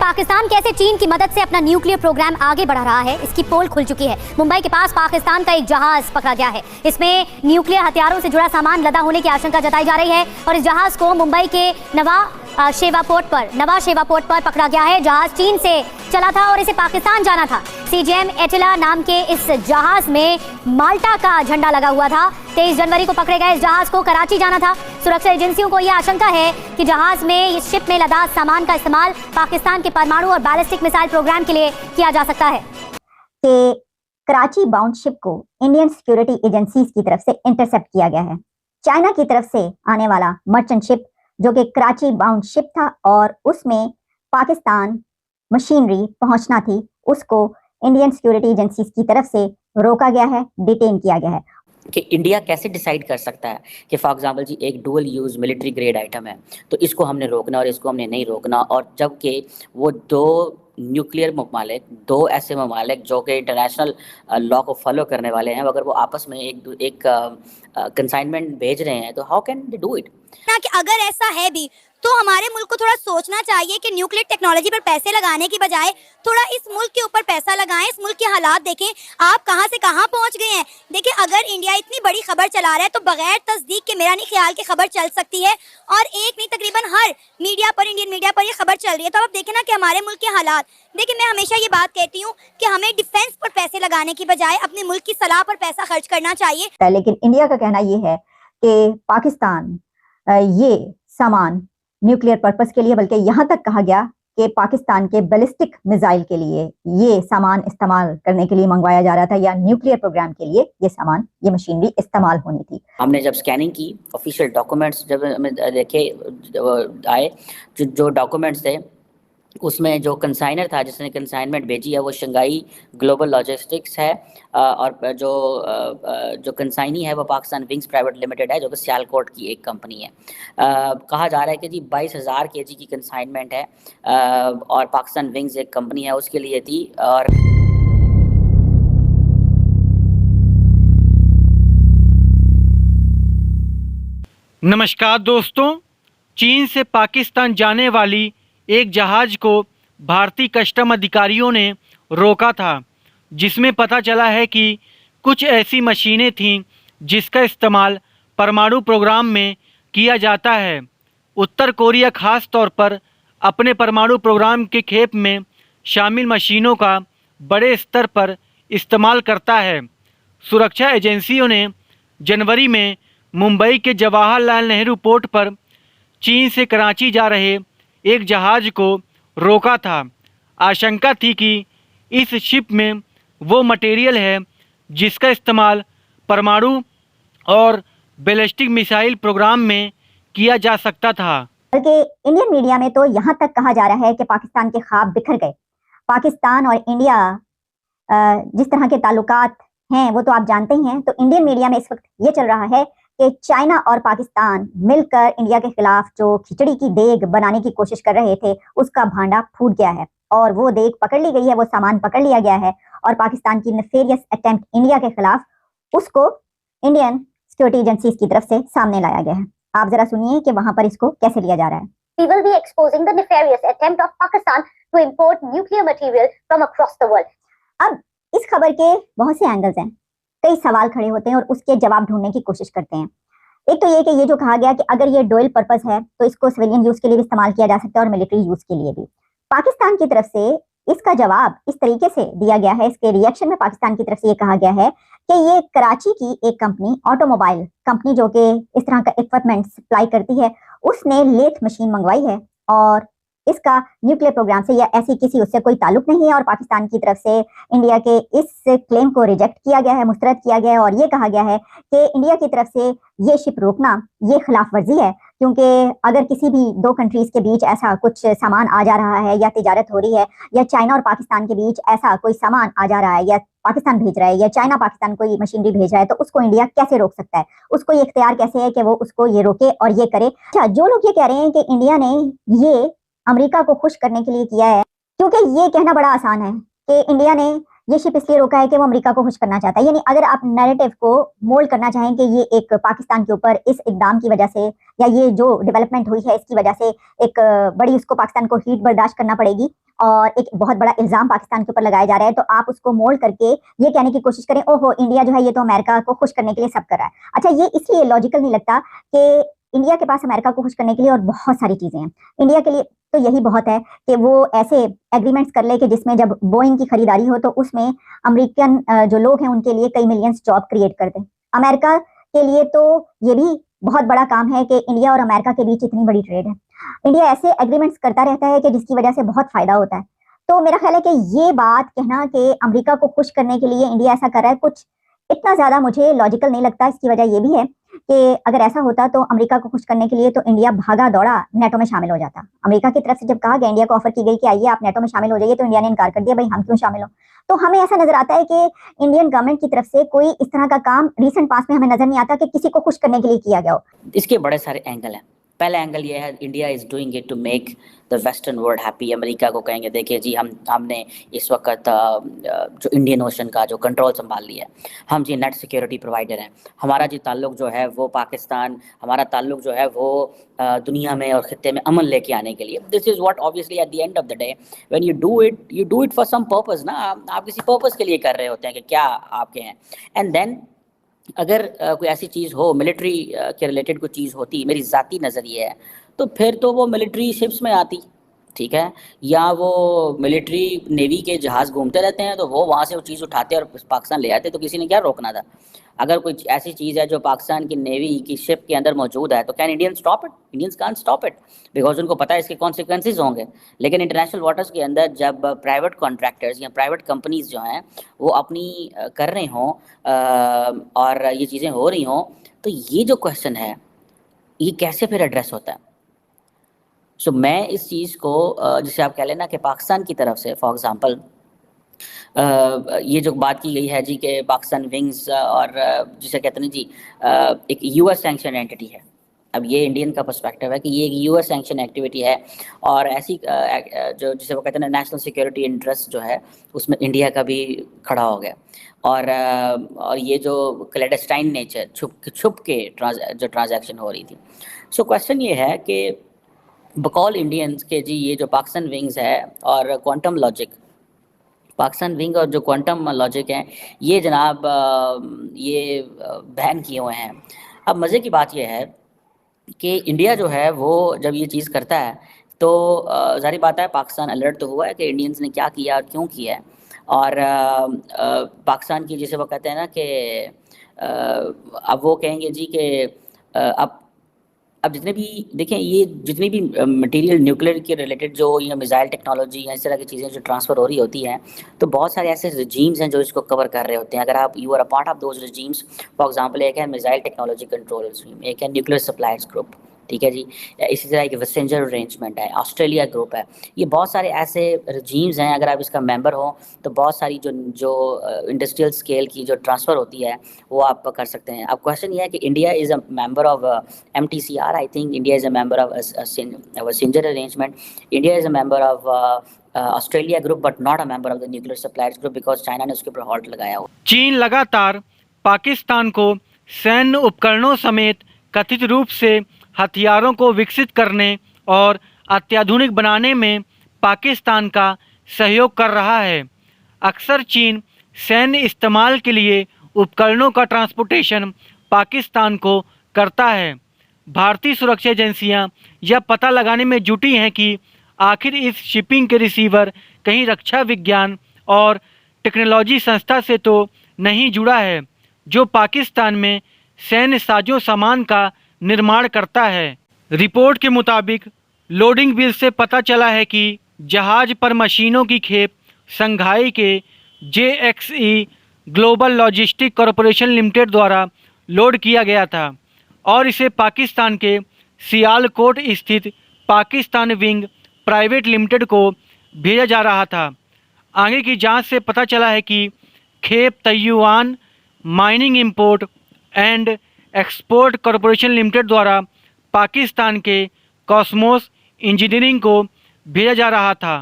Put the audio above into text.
पाकिस्तान कैसे चीन की मदद से अपना न्यूक्लियर प्रोग्राम आगे बढ़ा रहा है, इसकी पोल खुल चुकी है। मुंबई के पास पाकिस्तान का एक जहाज पकड़ा गया है। इसमें न्यूक्लियर हथियारों से जुड़ा सामान लदा होने की आशंका जताई जा रही है और इस जहाज को मुंबई के नवा शेवा पोर्ट पर पकड़ा गया है। जहाज चीन से चला था और इसे पाकिस्तान जाना था। CGM एटिला नाम के इस जहाज में माल्टा का झंडा लगा हुआ था। 23 जनवरी को पकड़े गए इस जहाज को कराची जाना था। सुरक्षा एजेंसियों को यह आशंका है कि जहाज में इस शिप में लदा सामान का इस्तेमाल पाकिस्तान के परमाणु और बैलिस्टिक मिसाइल प्रोग्राम के लिए किया जा सकता है। कि कराची बाउंड शिप को इंडियन सिक्योरिटी एजेंसीज की तरफ से इंटरसेप्ट किया गया है। चाइना की तरफ से आने वाला मर्चेंट शिप जो कि कराची बाउंड शिप था और उसमें पाकिस्तान मशीनरी पहुंचना थी, उसको इंडियन सिक्योरिटी एजेंसीज की तरफ से रोका गया है, डिटेन किया गया है। कि इंडिया कैसे डिसाइड कर सकता है कि फॉर एग्जांपल जी एक dual use military grade item है तो इसको हमने रोकना और इसको हमने नहीं रोकना, और जबकि वो दो न्यूक्लियर ममालिक, दो ऐसे ममालिक जो कि इंटरनेशनल लॉ को फॉलो करने वाले हैं, अगर वो आपस में एक कंसाइनमेंट भेज रहे हैं तो how can they do it ना। कि अगर ऐसा है भी तो हमारे मुल्क को थोड़ा सोचना चाहिए कि न्यूक्लियर टेक्नोलॉजी पर पैसे लगाने की बजाय थोड़ा इस मुल्क के ऊपर पैसा लगाएं। इस मुल्क के हालात देखें, आप कहां से कहां पहुंच गए हैं। देखिए, अगर इंडिया इतनी बड़ी खबर चला रहा है तो बगैर तस्दीक के मेरा नहीं ख्याल कि खबर चल सकती है, और एक नहीं तकरीबन हर मीडिया पर, इंडियन मीडिया पर ये खबर चल रही है। तो आप देखें ना कि हमारे मुल्क के हालात देखिए। मैं हमेशा ये बात कहती हूँ कि हमें डिफेंस पर पैसे लगाने की बजाय अपने मुल्क की सलाह पर पैसा खर्च करना चाहिए। लेकिन इंडिया का कहना ये है कि पाकिस्तान ये सामान न्यूक्लियर पर्पस के लिए, बल्कि यहाँ तक कहा गया कि पाकिस्तान के बैलिस्टिक मिसाइल के लिए ये सामान इस्तेमाल करने के लिए मंगवाया जा रहा था, या न्यूक्लियर प्रोग्राम के लिए ये सामान, ये मशीनरी इस्तेमाल होनी थी। हमने जब स्कैनिंग की, ऑफिशियल डॉक्यूमेंट्स जब हमें देखे आए, जो डॉक्यूमेंट्स थे उसमें जो कंसाइनर था जिसने कंसाइनमेंट भेजी है वो शंघाई ग्लोबल लॉजिस्टिक्स है, और जो कंसाइनी है वो पाकिस्तान विंग्स प्राइवेट लिमिटेड है जो कि सियालकोट की एक कंपनी है। कहा जा रहा है कि जी 22,000 kg की कंसाइनमेंट है, और पाकिस्तान विंग्स एक कंपनी है उसके लिए थी। और नमस्कार दोस्तों, चीन से पाकिस्तान जाने वाली एक जहाज़ को भारतीय कस्टम अधिकारियों ने रोका था, जिसमें पता चला है कि कुछ ऐसी मशीनें थीं जिसका इस्तेमाल परमाणु प्रोग्राम में किया जाता है। उत्तर कोरिया ख़ास तौर पर अपने परमाणु प्रोग्राम के खेप में शामिल मशीनों का बड़े स्तर पर इस्तेमाल करता है। सुरक्षा एजेंसियों ने जनवरी में मुंबई के जवाहरलाल नेहरू पोर्ट पर चीन से कराची जा रहे एक जहाज़ को रोका था। आशंका थी कि इस शिप में वो मटेरियल है जिसका इस्तेमाल परमाणु और बैलिस्टिक मिसाइल प्रोग्राम में किया जा सकता था। बल्कि इंडियन मीडिया में तो यहाँ तक कहा जा रहा है कि पाकिस्तान के ख्वाब बिखर गए। पाकिस्तान और इंडिया जिस तरह के ताल्लुकात हैं वो तो आप जानते ही हैं। तो इंडियन मीडिया में इस वक्त ये चल रहा है कि चाइना और पाकिस्तान मिलकर इंडिया के खिलाफ जो खिचड़ी की देग बनाने की कोशिश कर रहे थे उसका भांडा फूट गया है और वो देग पकड़ ली गई है, वो सामान पकड़ लिया गया है, और पाकिस्तान की नेफेरियस अटेम्प्ट इंडिया के खिलाफ उसको इंडियन सिक्योरिटी एजेंसीज की तरफ से सामने लाया गया है। आप जरा सुनिए कि वहां पर इसको कैसे लिया जा रहा है। We will be exposing the nefarious attempt of Pakistan to import nuclear material from across the world. अब इस खबर के बहुत से एंगल्स हैं, कई सवाल खड़े होते हैं और उसके जवाब ढूंढने की कोशिश करते हैं। एक तो ये कि ये जो कहा गया कि अगर ये डुअल पर्पस है तो इसको सिविलियन यूज के लिए भी इस्तेमाल किया जा सकता है और मिलिट्री यूज के लिए भी। पाकिस्तान की तरफ से इसका जवाब इस तरीके से दिया गया है, इसके रिएक्शन में पाकिस्तान की तरफ से ये कहा गया है कि ये कराची की एक कंपनी, ऑटोमोबाइल कंपनी जो कि इस तरह का इक्विपमेंट सप्लाई करती है, उसने लेथ मशीन मंगवाई है और इसका न्यूक्लियर प्रोग्राम से या ऐसी किसी उससे कोई ताल्लुक नहीं है। और पाकिस्तान की तरफ से इंडिया के इस क्लेम को रिजेक्ट किया गया है, मुस्तरद किया गया है, और ये कहा गया है कि इंडिया की तरफ से ये शिप रोकना ये खिलाफ वर्जी है, क्योंकि अगर किसी भी दो कंट्रीज के बीच ऐसा कुछ सामान आ जा रहा है या तिजारत हो रही है, या चाइना और पाकिस्तान के बीच ऐसा कोई सामान आ जा रहा है, या पाकिस्तान भेज रहा है या चाइना पाकिस्तान कोई मशीनरी भेज रहा है, तो उसको इंडिया कैसे रोक सकता है? उसको ये इख्तियार कैसे है कि वो उसको ये रोके और ये करे? अच्छा, जो लोग ये कह रहे हैं कि इंडिया ने ये अमेरिका को खुश करने के लिए किया है, क्योंकि ये कहना बड़ा आसान है कि इंडिया ने ये शिप इसलिए रोका है कि वो अमेरिका को खुश करना चाहता है। यानी अगर आप नैरेटिव को मोल्ड करना चाहें कि ये एक पाकिस्तान के ऊपर इस इकदाम की वजह से या ये जो डेवलपमेंट हुई है इसकी वजह से एक बड़ी उसको पाकिस्तान को हीट बर्दाश्त करना पड़ेगी, और एक बहुत बड़ा इल्जाम पाकिस्तान के ऊपर लगाया जा रहा है, तो आप उसको मोल्ड करके ये कहने की कोशिश करें, ओहो इंडिया जो है ये तो अमेरिका को खुश करने के लिए सब कर रहा है। अच्छा, ये इसलिए लॉजिकल नहीं लगता कि इंडिया के पास अमेरिका को खुश करने के लिए और बहुत सारी चीजें हैं। इंडिया के लिए तो यही बहुत है कि वो ऐसे एग्रीमेंट्स कर ले कि जिसमें जब बोइंग की खरीदारी हो तो उसमें अमेरिकन जो लोग हैं उनके लिए कई मिलियंस जॉब क्रिएट कर दें। अमेरिका के लिए तो ये भी बहुत बड़ा काम है कि इंडिया और अमेरिका के बीच इतनी बड़ी ट्रेड है। इंडिया ऐसे एग्रीमेंट्स करता रहता है कि जिसकी वजह से बहुत फायदा होता है। तो मेरा ख्याल है कि ये बात कहना कि अमेरिका को खुश करने के लिए इंडिया ऐसा कर रहा है, कुछ इतना ज्यादा मुझे लॉजिकल नहीं लगता। इसकी वजह ये भी है कि अगर ऐसा होता तो अमेरिका को खुश करने के लिए तो इंडिया भागा दौड़ा नेटो में शामिल हो जाता। अमेरिका की तरफ से जब कहा गया, इंडिया को ऑफर की गई कि आइए आप नेटो में शामिल हो जाइए, तो इंडिया ने इनकार कर दिया, भाई हम क्यों शामिल हो। तो हमें ऐसा नजर आता है कि इंडियन गवर्नमेंट की तरफ से कोई इस तरह का काम रिसेंट पास में हमें नजर नहीं आता कि किसी को खुश करने के लिए किया गया हो। इसके बड़े सारे एंगल हैं। पहला एंगल ये है, India is doing it to make the western world happy. America को कहेंगे देखिए जी हमने इस वक्त जो इंडियन ओशन का जो कंट्रोल संभाल लिया है, हम जी नेट सिक्योरिटी प्रोवाइडर हैं, हमारा जी ताल्लुक जो है वो पाकिस्तान, हमारा ताल्लुक जो है वो दुनिया में और खित्ते में अमन लेके आने के लिए। This is what obviously at the end of the day when you do it for some purpose ना, आप किसी पर्पस के लिए कर रहे होते हैं कि क्या आपके हैं। एंड देन अगर कोई ऐसी चीज़ हो, मिलिट्री के रिलेटेड कोई चीज़ होती, मेरी ज़ाती नज़रिया है, तो फिर तो वो मिलिट्री शिप्स में आती, ठीक है, या वो मिलिट्री नेवी के जहाज़ घूमते रहते हैं तो वो वहाँ से वो चीज़ उठाते और पाकिस्तान ले आते, तो किसी ने क्या रोकना था। अगर कोई ऐसी चीज़ है जो पाकिस्तान की नेवी की शिप के अंदर मौजूद है तो can Indian stop it? Indians can't stop it because उनको पता है इसके कॉन्सिक्वेंसेज होंगे। लेकिन इंटरनेशनल वाटर्स के अंदर जब प्राइवेट कॉन्ट्रैक्टर्स या प्राइवेट कंपनीज जो हैं वो अपनी कर रहे हों और ये चीज़ें हो रही हों, तो ये जो क्वेश्चन है ये कैसे फिर एड्रेस होता है। सो मैं इस चीज़ को जिसे आप कह लेना कि पाकिस्तान की तरफ से फॉर एग्ज़ाम्पल ये जो बात की गई है जी कि पाकिस्तान विंग्स और जिसे कहते हैं जी एक यूएस सैंक्शन एंटिटी है। अब ये इंडियन का पर्सपेक्टिव है कि ये एक यूएस सैंक्शन एक्टिविटी है और ऐसी जो जिसे वो कहते हैं नेशनल सिक्योरिटी इंटरेस्ट जो है उसमें इंडिया का भी खड़ा हो गया। और ये जो क्लैंडस्टाइन नेचर छुप के जो ट्रांजैक्शन हो रही थी। सो क्वेश्चन ये है कि बकौल इंडियंस के जी ये जो पाकिस्तान विंग्स है और क्वांटम लॉजिक, पाकिस्तान विंग और जो क्वांटम लॉजिक हैं ये जनाब ये बैन किए हुए हैं। अब मज़े की बात यह है कि इंडिया जो है वो जब ये चीज़ करता है तो ज़ाहिर बात है पाकिस्तान अलर्ट तो हुआ है कि इंडियंस ने क्या किया और क्यों किया है। और पाकिस्तान की जिसे वो कहते हैं ना कि अब वो कहेंगे जी कि अब जितने भी देखें ये जितनी भी मटेरियल न्यूक्लियर के रिलेटेड जो या मिसाइल टेक्नोलॉजी या इस तरह की चीज़ें जो ट्रांसफ़र हो रही होती हैं तो बहुत सारे ऐसे रजीम्स हैं जो इसको कवर कर रहे होते हैं। अगर आप you are a part of those regimes, for example एक है मिसाइल टेक्नोलॉजी कंट्रोल रजीम, एक है न्यूक्लियर सप्लायर्स ग्रुप, ठीक है जी, इसी तरह एक वेसेंजर अरेंजमेंट है, ऑस्ट्रेलिया ग्रुप है। ये बहुत सारे ऐसे रजीम्स हैं, अगर आप इसका मेंबर हो तो बहुत सारी जो इंडस्ट्रियल स्केल की जो ट्रांसफ़र होती है वो आप कर सकते हैं। अब क्वेश्चन ये है कि India is a member of MTCR, I think India is a member of Wassenaar arrangement, India is a member of Australia group but not a member of the nuclear suppliers group because China ने उसके ऊपर halt लगाया हुआ। चीन लगातार पाकिस्तान को सैन्य उपकरणों समेत कथित रूप से हथियारों को विकसित करने और अत्याधुनिक बनाने में पाकिस्तान का सहयोग कर रहा है। अक्सर चीन सैन्य इस्तेमाल के लिए उपकरणों का ट्रांसपोर्टेशन पाकिस्तान को करता है। भारतीय सुरक्षा एजेंसियां यह पता लगाने में जुटी हैं कि आखिर इस शिपिंग के रिसीवर कहीं रक्षा विज्ञान और टेक्नोलॉजी संस्था से तो नहीं जुड़ा है जो पाकिस्तान में सैन्य साजो सामान का निर्माण करता है। रिपोर्ट के मुताबिक लोडिंग बिल से पता चला है कि जहाज पर मशीनों की खेप संघाई के JXE global logistic corporation limited द्वारा लोड किया गया था और इसे पाकिस्तान के सियालकोट स्थित पाकिस्तान विंग प्राइवेट लिमिटेड को भेजा जा रहा था। आगे की जांच से पता चला है कि खेप Taiyuan mining import and export corporation limited द्वारा पाकिस्तान के कॉस्मोस इंजीनियरिंग को भेजा जा रहा था।